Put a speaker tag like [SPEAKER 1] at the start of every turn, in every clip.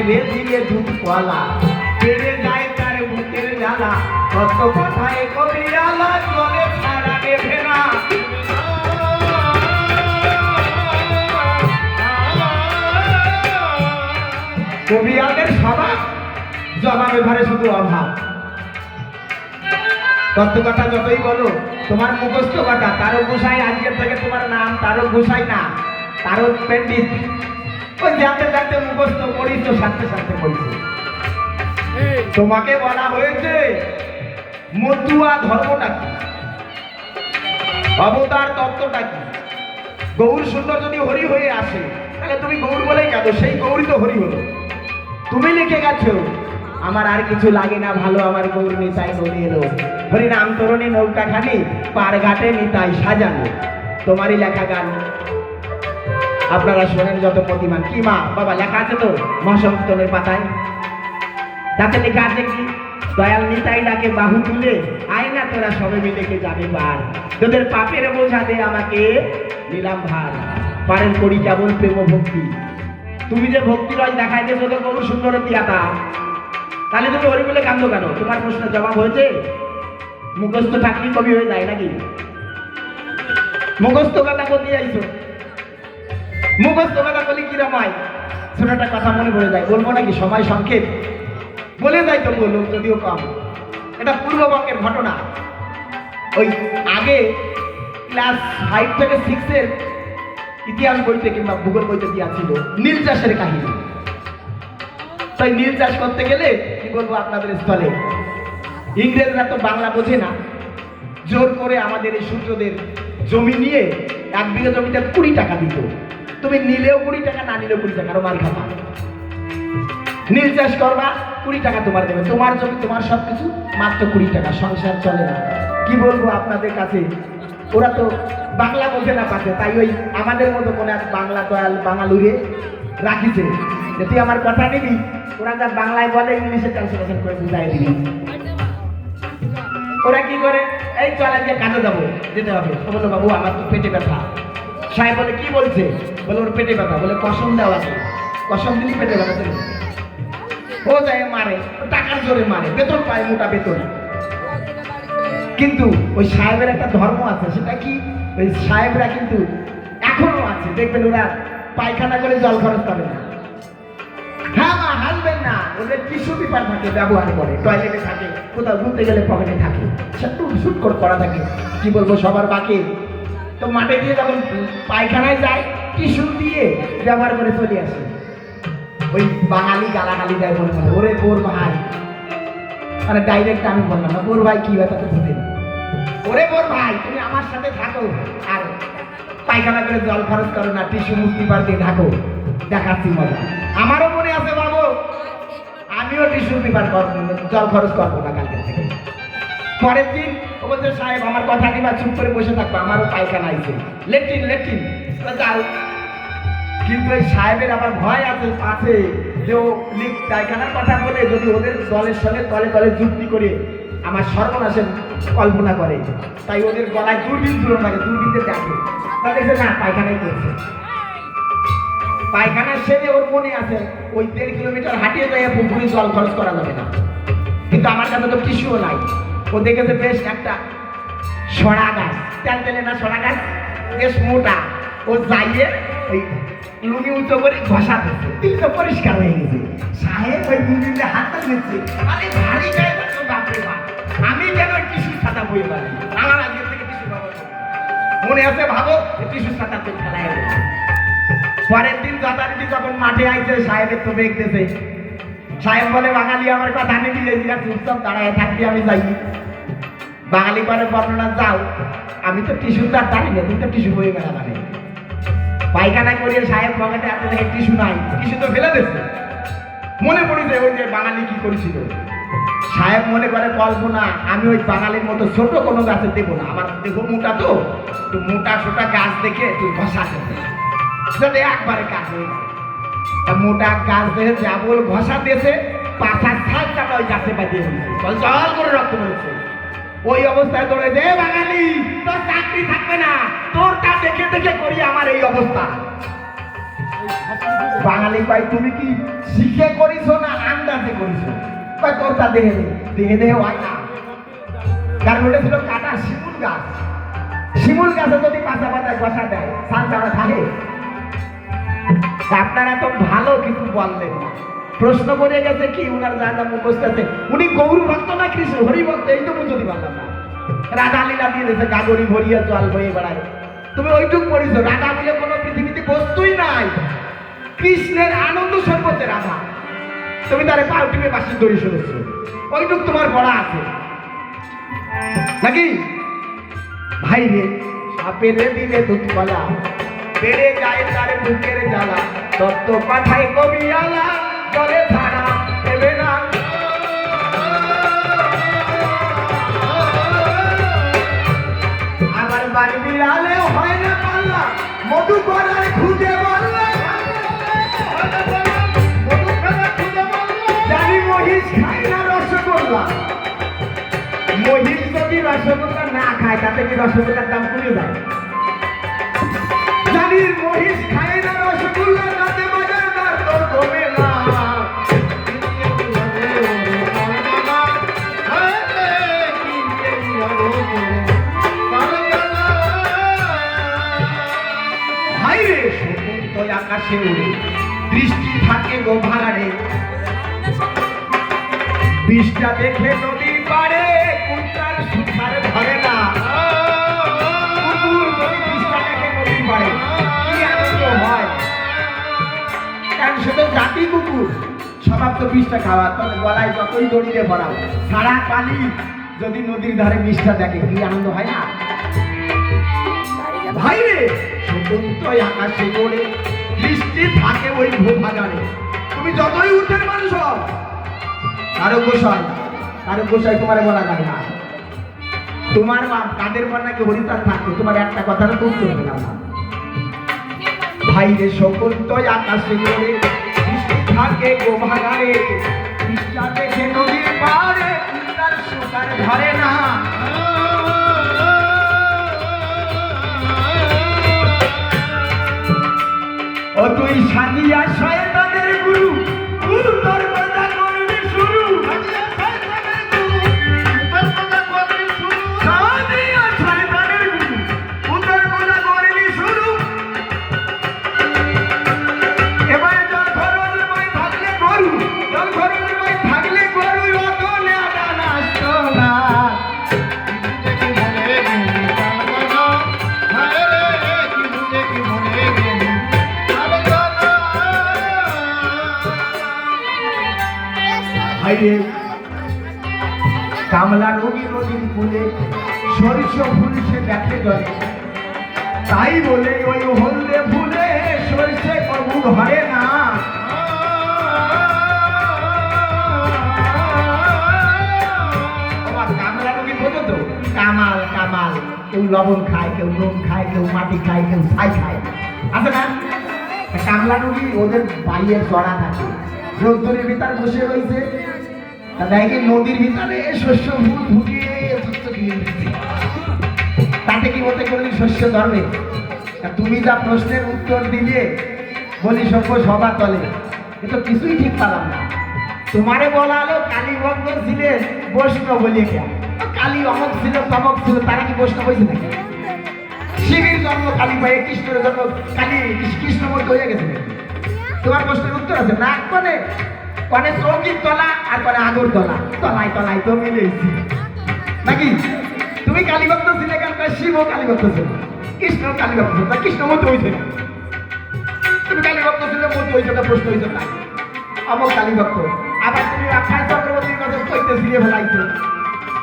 [SPEAKER 1] Rail দিয়ে দুধ কলা, বেড়ে যায় তার বুকের জ্বালা, কত কথায় কবি আলা জলে ছাড়া নেবে না। কবিয়ালদের স্বভাব, জবাবে ধরে শুধু অভাব। তত্ত্ব কথা যতই বলো, তোমার মুখস্থ কথা তারও গোসাই আজকের থেকে তোমার নাম তারও গোসাই না, তারও পণ্ডিত। ওই জানতে জানতে মুখস্থ করিস তো সাথে সাথে বলছি। তোমাকে বলা হয়েছে মতুয়া ধর্মটা কি, অবতার তত্ত্বটা কি। গৌর সুন্দর যদি হরি হয়ে আসে তাহলে তুমি গৌর বলেই গেছো, সেই গৌরই তো হরি হলো। তুমি লিখে গেছো আমার আর কিছু লাগে না ভালো, আমার গৌর নিতাই নদী এলো, হরিনাম তরণী নৌকা খানি পার ঘাটে নিতাই সাজানো। তোমারই লেখা গান আপনারা শোনেন যত প্রতিমান। কি মা বাবা লেখা আছে তো মহাসংকীর্তনের পাতায়, তাতে লেখা আছে কি, দয়াল নিতাই ডাকে বাহু তুলে আয় না তোরা সবে মিলে কে যাবে পার, তোদের পাপের বোঝা দে আমাকে নিলাম ভার, পারেন করি কেবল প্রেম ভক্তি। তুমি যে ভক্তি রয় দেখাই দিয়েছো তো গৌর সুন্দরের দিয়াতা, তাহলে তুমি হরি বলে কান্দো কেন? তোমার প্রশ্নের জবাব হয়েছে। মুখস্থ থাকলেই কবি হয়ে যায় নাকি? মুখস্থ কথা বলতে যাইছো, মুখস্থ কথা বলি কিরম হয়? ছোটটা কথা মনে পড়ে যায়, বলবো নাকি? সময় সংক্ষেপ, বলে যাই তো বললো যদিও কম। এটা পূর্ববঙ্গের ঘটনা। ওই আগে ক্লাস 5 থেকে 6 এর ইতিহাস বইতে কিংবা ভূগোল বইতে দেওয়া ছিল নীল চাষের কাহিনী। তাই নীল চাষ করতে গেলে কি বলবো আপনাদের স্থলে, ইংরেজরা তো বাংলা বোঝে না, জোর করে আমাদের এই সূর্যদের জমি নিয়ে 1 বিঘা জমিতে 20 টাকা দিত। তুমি নিলেও 20 টাকা, না নিলেও 20 টাকা, আরো মার খাবা। নীল চাষ করবা 20 টাকা তোমার দেবে, তোমার জমি তোমার সবকিছু, মাত্র 20 টাকা, সংসার চলে না। কি বলবো আপনাদের কাছে, ওরা তো বাংলা বোঝে না পাচ্ছে, তাই ওই আমাদের মতো কোন এক বাংলা দয়াল বাঙালুরে রাখিছে যে তুই আমার কথা নিবি, ওরা যা বাংলায় বলে ইংলিশে ট্রান্সলেশন করে বুঝাই দিবি। ওরা কি করে, এই চল আজকে কাজে যাবো, যেতে হবে। বললো বাবু আমার তো পেটে ব্যথা। সাহেব বলে কি বলছে? বলে ওর পেটে ব্যথা। বলে কসম দেওয়া আছে, কসম দিলি পেটে ব্যথা চলে। ও যায় মারে, টাকার জোরে মারে, বেতন পায়, মোটা বেতন। কিন্তু ওই সাহেবের একটা ধর্ম আছে, সেটা কি, ওই সাহেবরা কিন্তু এখনো আছে, দেখবেন ওরা পায়খানা করে জল খরচ করে না। হ্যাঁ মা হাসবেন না, ওদের টিস্যু পেপার থাকে, ব্যবহার করে, টয়লেটে থাকে, কোথাও ঘুরতে গেলে পকেটে থাকে, শুট করে করা থাকে। কি বলবো, সবার বাকি তো মাঠে গিয়ে যখন পায়খানায় যায় টিস্যু দিয়ে ব্যবহার করে চলে আসে। ওই বাঙালি গালাগালি দেয় বলে বলে ওরে বোর ভাই, মানে ডাইরেক্ট আমি বললাম না, বোর ভাই কি ব্যাপারটা বুঝে না, ওরে বোর ভাই তুমি আমার সাথে থাকো আর পায়খানা করে জল খরচ করো না, টিস্যু মুক্তি পার দিয়ে থাকো, দেখাচ্ছি মজা। আমারও মনে আছে বাবু, আমিও টিস্যু পেপার করবো, জল খরচ করবো না কালকে থেকে। পরের দিন ও বলছে সাহেব আমার কথা নিবা, চুপ করে বসে থাকবো, আমারও পায়খানা আইছে, লেট্রিন লেট্রিন যাও। কিন্তু এই সাহেবের আবার ভয় আছে আছে যে ও পায়খানার কথা বলে যদি ওদের দলের সঙ্গে তলে তলে যুক্তি করে আমার সর্বনাশের কল্পনা করে, তাই ওদের গলায় দূরবীন তুলো লাগে, দূরবীনতে দেখে, তাহলে না পায়খানাই করছে। পায়খানার সেরে ওর মনে আছে ওই 1.5 কিলোমিটার হাঁটিয়ে যায় পুকুরে জল খরচ করা যাবে না। কিন্তু আমার কাছে তো টিস্যুও নাই। ও দেখেছে বেশ একটা সরা গাছ, তেল তেলে না সরা গাছ, বেশ মোটা, ও যাইয়ে ওই লুঙ্গি উঁচু করে ঘষা দিচ্ছে, তিনটা পরিষ্কার হয়ে গেছে। সাহেব ওই দুদিনটা হাতটা দিচ্ছে, আরে ভারী গায়ে তো বাপরে বাপ, আমি কেন টিস্যুর ছাতা বই পারি, আমার আজকের থেকে টিস্যু পাবো মনে আছে, ভাবো টিস্যুর ছাতাতে খেলায়। পরের দিন যথারীতি যখন মাঠে আইছে সাহেবের তো দেখতেছে, সাহেব বলে বাঙালি আমার কথা নিবি, চুপচাপ দাঁড়ায় থাকবি, আমি যাই। বাঙালি পরে বর্ণনা যাও, আমি তো টিস্যু তার দাঁড়ি না, তুমি তো টিস্যু বয়ে গেলা। মানে পায়খানা করিয়ে সাহেব পকেটে এত দেখে টিস্যু নাই, টিস্যু তো ফেলে দিচ্ছে। মনে পড়েছে ওই যে বাঙালি কি করেছিল। সাহেব মনে করে কল্পনা, আমি ওই বাঙালির মতো ছোট কোনো গাছে দেবো না, আমার দেবো মোটা, তো মোটা সোটা গাছ দেখে তুই ঘষা দেবে যাতে একবারে কাজ হয়ে যায়। মোটা গাছ দেখে যাবল ঘষা দিয়েছে, পাশার ছাল চাপা ওই গাছে বাজিয়ে দিয়েছে, জল জল করে রক্ত বেরোচ্ছে। ওই অবস্থায় দৌড়ে দে বাঙালি, তোর চাকরি থাকবে না, তোরটা দেখে দেখে করি আমার এই অবস্থা। বাঙালি কয় তুমি কি শিখে করিছো না আন্দাজে করিছো? কয় তোর তা দেহে দেহে হয় না, কারণ ওটা ছিল কাটা শিমুল গাছ। শিমুল গাছে যদি পাতা পাতায় বসা দেয় সানচারা থাকে। আপনারা তো ভালো কিছু বললেন না। প্রশ্ন করে গেছে কি উনার যা যা মুখস্থ আছে, উনি গৌর ভক্ত না কৃষ্ণ হরি ভক্ত, এই তো বুঝতে পারলাম না। রাধা লীলা দিয়ে দিয়েছে, গাগরি ভরিয়া জল বয়ে বেড়ায়। তুমি ওইটুক পড়িছো, রাধা বলে কোনো পৃথিবীতে বস্তুই নাই। কৃষ্ণের আনন্দ সর্বতে রাধা, তুমি তারে পাও টিপে বাসি দড়ি শুনেছো, ওইটুক তোমার পড়া আছে নাকি? ভাই রে, সাপের দিলে দুধ কলা, বেড়ে যায় তার বুকের জ্বালা, তত্ত্ব পাঠায় কবি আলা, জলে ধারা দেবে না। আমার বাড়ি বিড়ালে হয় না পাল্লা, মধু করার খুঁজে বললে, জানি মহিষ খায় না রসগোল্লা। মহিষ যদি রসগোল্লা না খায় তাতে কি রসগোল্লার দাম কমে যায়? জানি মহিষ খায় না রসগোল্লা, তাতে বাজার দাম তো কমে না। ভাইরে সমুদ্র আকাশে উড়ে, দৃষ্টি থাকে গো ভাগাড়ে, বিষটা দেখে নদীর পাড়ে কুন্তার সুখার ধরে না। কুকুর যদি বিষটা দেখে নদীর পাড়ে কি আনন্দ হয়, কারণ সে তো জাতি কুকুর, স্বভাব তো বিষটা খাওয়া। তবে গলায় যতই দড়িয়ে ভরাও, সারা পালি যদি নদীর ধারে বিষটা দেখে কি আনন্দ হয় না? ভাইরে সমুদ্র আকাশে ওড়ে, দৃষ্টি থাকে ওই ভোভাগাড়ে। তুমি যতই উঠের মানুষ হও, কারো গোসাই তোমার বলা যায় না। তোমার মা কাদের পর নাকি হরিতার থাকতো, তোমার একটা কথা তো উত্তর দিলাম না। ভাইরে সকল তো আকাশে ওড়ে, দৃষ্টি থাকে গোভাগাড়ে, দৃষ্টা দেখে নদীর পাড়ে তার সুতার ধরে না। ও তুই সাজিয়া শয়তানের গুরু, গুরু তোর কথা করবি শুরু। সাজিয়া শয়তানের গুরু, তোর কথা করবি শুরু। এবার জল খরচ বই থাকলে গরু, জল খরচ বই থাকলে গরু, অত নেওয়া নাচত না। কামলা নদী নদীর ফুলে, সরিষ ফুল সে দেখে জলে, তাই বলে ওই হলদে ফুলে সরিষে কবু ধরে না। কামলা নদী বোঝো তো, কামাল কামাল, কেউ লবণ খায়, কেউ নুন খায়, কেউ মাটি খায়, কেউ ছাই খায়, আছে না? কামলা নদী ওদের বাইরে চড়া থাকে, রোদ্দুরের ভিতর বসে রয়েছে, দেখে নদীর ভিতরে শস্য ফুল ঢুকিয়ে শস্য দিয়ে দিচ্ছে, তাতে কি হতে কোনদিন শস্য ধরবে? তুমি যা প্রশ্নের উত্তর দিলে বলি সভ্য সভা তলে, এ তো কিছুই ঠিক পালাম না। তোমারে বলা হলো কালী ভক্ত ছিলেন বৈষ্ণব বলিয়ে কে? কালী অমক ছিল তমক ছিল, তারা কি বৈষ্ণব হয়েছে নাকি? শিবের জন্ম কালী পায়ে, কৃষ্ণের জন্ম কালী, কৃষ্ণ মধ্যে হয়ে গেছে। তোমার প্রশ্নের উত্তর আছে না? কনে চৌকির তলা আর কনে আগর তলা, তলায় তলায় তো মিলেছি নাকি? তুমি কালীভক্ত ছিলে কেন? শিব কালীভক্ত ছিল, কৃষ্ণ কালীভক্ত ছিল, কৃষ্ণ মধ্যে হয়েছে না। তুমি কালীভক্ত ছিলে মধ্যে হয়েছে না, প্রশ্ন হয়েছে না অমক কালীভক্ত। আবার তুমি আখায় চক্রবর্তীর কথা কইতে ফিরে ফেলাইছো,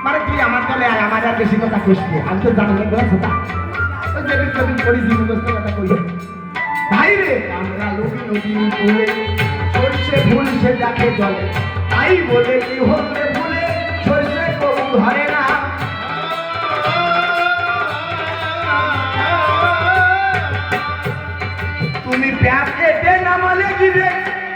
[SPEAKER 1] মানে তুই আমার দলে আর আমার আর বেশি কথা কইসবে, আমি তো জানি না কথা ওই যেদিন যেদিন করেছি মুখস্থ কথা কই। ভাই রে আমরা নদী নদী ফুলে, সরষে ফুল সে দেখে জলে, তাই বলে কি হলে ফুলে সরষে কবু ধরে না। তুমি প্যাঁচ কেটে নামালে গিরে,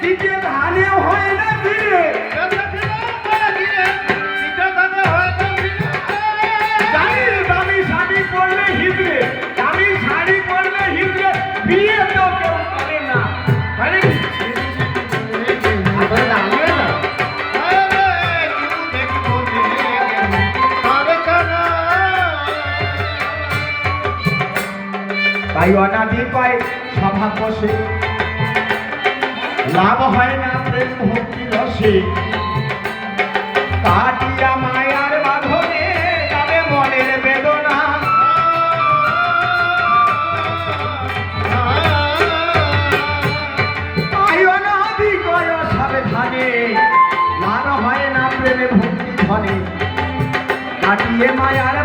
[SPEAKER 1] দিতে ধানে হয় না ফিরে, দামি শাড়ি পরলে হিজড়ে, দামি শাড়ি পরলে হিজড়ে, বিয়ে তো কেউ করে না। তাই অনাদি পায় সভা বসে, লাভ হয় না প্রেম ভক্তি রসে। কাটিয়া মায়ার বাঁধনে যাবে মনের বেদনা, তাই অনাদি কয় সাবধানে, লাভ হয় না প্রেমে ভক্তি ধনে। কাটিয়ে মায়ার